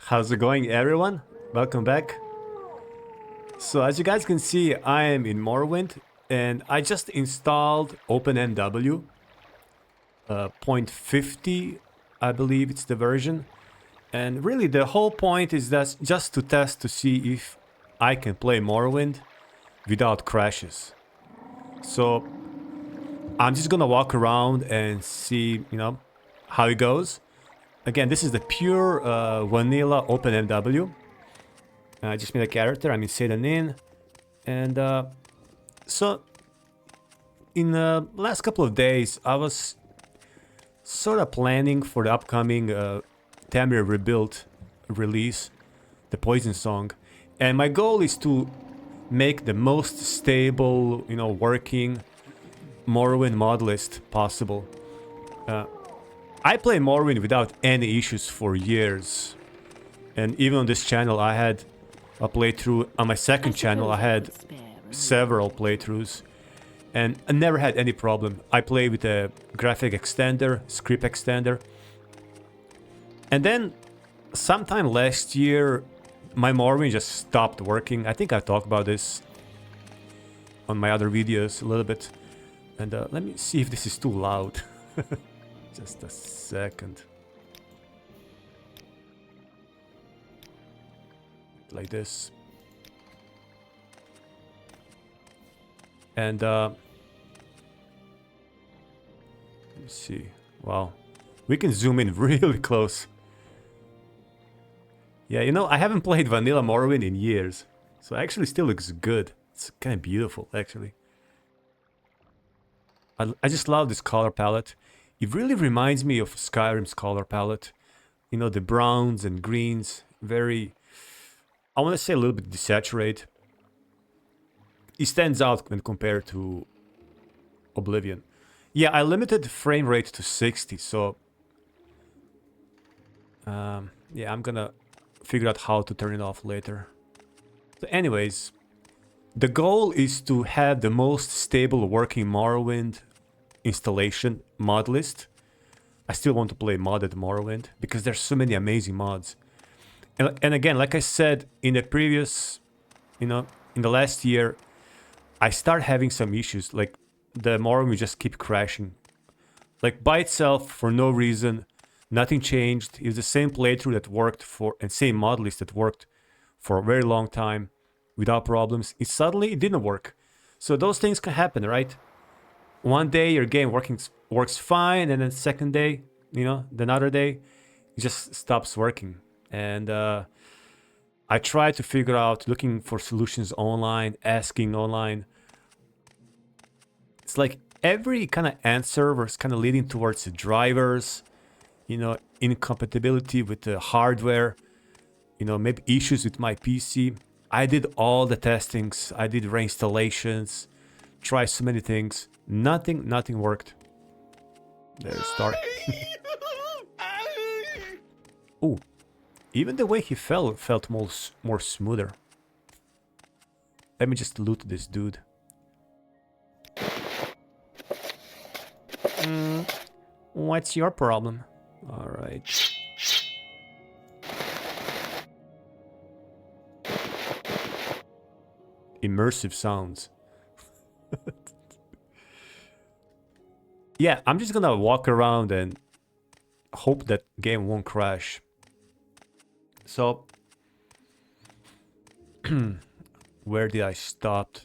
How's it going, everyone? Welcome back. So as you guys can see, I am in Morrowind and I just installed OpenMW 0.50, I believe it's the version. And really the whole point is that just to test to see if I can play Morrowind without crashes. So I'm just gonna walk around and see, how it goes. Again, this is the pure vanilla OpenMW. I just made a character, I'm in Sedanin. And so in the last couple of days, I was sort of planning for the upcoming Tamir rebuild release, the Poison Song. And my goal is to make the most stable, working Morrowind mod list possible. I play Morrowind without any issues for years. And even on this channel I had a playthrough. On my second channel I had several playthroughs. And I never had any problem. I play with a graphic extender, script extender. And then sometime last year my Morrowind just stopped working. I think I talked about this on my other videos a little bit. And let me see if this is too loud. Just a second. Like this. And let me see. Wow. We can zoom in really close. Yeah, I haven't played Vanilla Morrowind in years. So it actually still looks good. It's kind of beautiful, actually. I just love this color palette. It really reminds me of Skyrim's color palette. The browns and greens. Very, I want to say a little bit desaturated. It stands out when compared to Oblivion. Yeah, I limited the frame rate to 60, so... yeah, I'm gonna figure out how to turn it off later. So anyways, the goal is to have the most stable working Morrowind installation mod list. I still want to play modded Morrowind because there's so many amazing mods. And again, like I said in the previous, in the last year, I start having some issues. Like the Morrowind just keep crashing. Like by itself for no reason, nothing changed. It's the same playthrough that worked for, and same mod list that worked for a very long time without problems. Suddenly it didn't work. So those things can happen, right? One day your game works fine, and then second day, the another day, it just stops working. And I try to figure out, looking for solutions online, asking online. It's like every kind of answer was kind of leading towards the drivers, incompatibility with the hardware, maybe issues with my PC. I did all the testings, I did reinstallations, tried so many things. Nothing worked. There's start. Ooh, even the way he felt more smoother. Let me just loot this dude. What's your problem? All right. Immersive sounds. Yeah, I'm just gonna walk around and hope that game won't crash. So, where did I stop?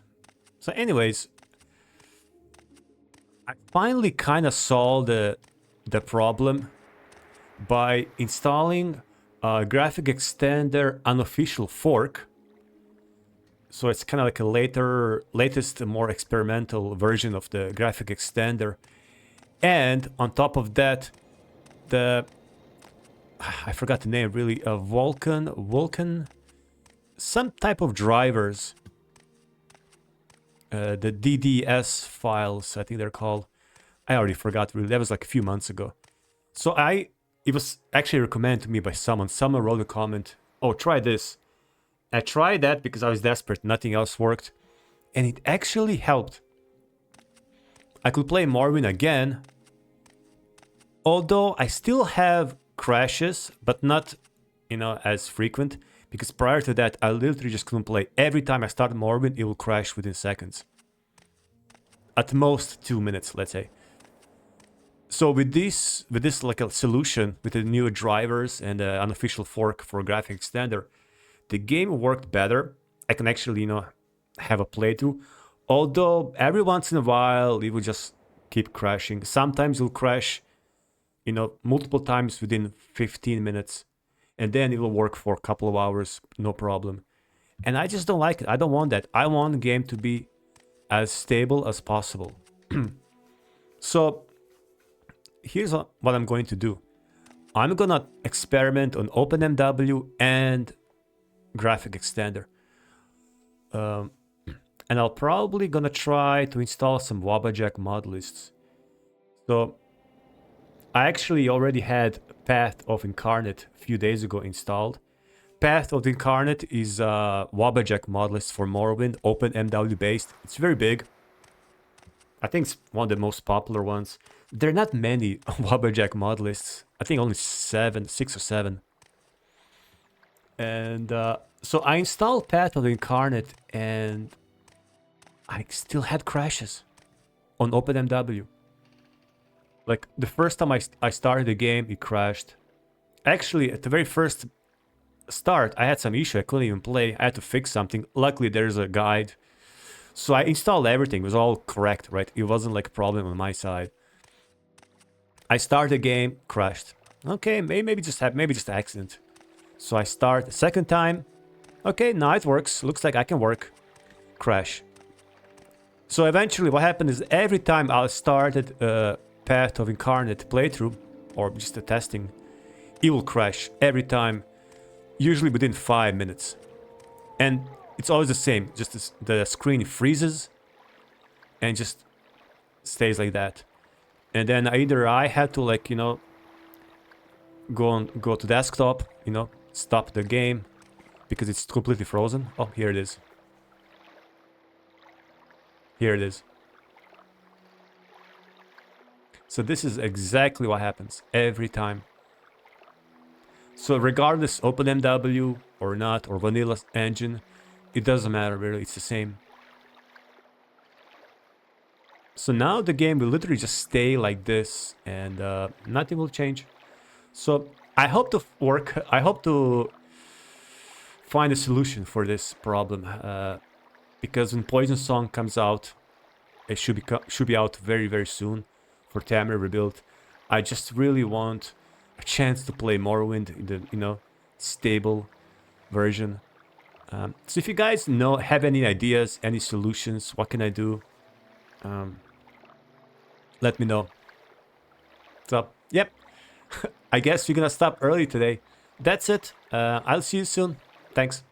So anyways, I finally kind of solved the problem by installing a graphic extender unofficial fork. So it's kind of like a latest, more experimental version of the graphic extender. And on top of that, I forgot the name really, Vulcan, some type of drivers, the DDS files, I think they're called. I already forgot really, that was like a few months ago. So it was actually recommended to me by someone. Someone wrote a comment, oh, try this. I tried that because I was desperate, nothing else worked. And it actually helped. I could play Morrowind again. Although I still have crashes, but not you know, as frequent, because prior to that, I literally just couldn't play. Every time I started Morrowind, it will crash within seconds. At most 2 minutes, let's say. So with this like a solution, with the new drivers and an unofficial fork for graphic extender, the game worked better. I can actually, you know, have a playthrough. Although every once in a while, it will just keep crashing. Sometimes it'll crash, you know, multiple times within 15 minutes. And then it will work for a couple of hours, no problem. And I just don't like it. I don't want that. I want the game to be as stable as possible. So here's what I'm going to do. I'm gonna experiment on OpenMW and graphic extender. And I'll probably gonna try to install some Wabbajack modlists. So I actually already had Path of Incarnate a few days ago installed. Path of Incarnate is a Wabbajack modlist for Morrowind, OpenMW based. It's very big. I think it's one of the most popular ones. There are not many Wabbajack modlists. I think only 6 or 7. And so I installed Path of Incarnate and I still had crashes on OpenMW. Like the first time I started the game, it crashed. Actually, at the very first start, I had some issue. I couldn't even play. I had to fix something. Luckily, there's a guide. So I installed everything. It was all correct, right? It wasn't like a problem on my side. I started the game, crashed. Okay, maybe just accident. So I start the second time. Okay, now it works. Looks like I can work. Crash. So eventually what happened is every time I started Path of Incarnate playthrough, or just the testing, it will crash every time, usually within 5 minutes. And it's always the same, just the screen freezes and just stays like that. And then either I had to, like, you know, go to desktop, you know, stop the game because it's completely frozen. Oh, here it is. Here it is. So this is exactly what happens every time. So regardless, OpenMW or not, or vanilla engine, it doesn't matter really, it's the same. So now the game will literally just stay like this and nothing will change. So I hope to find a solution for this problem. Because when Poison Song comes out, it should be out very, very soon for Tamriel Rebuild. I just really want a chance to play Morrowind in the, you know, stable version. So if you guys have any ideas, any solutions, what can I do? Let me know. So, yep. I guess we're gonna stop early today. That's it. I'll see you soon. Thanks.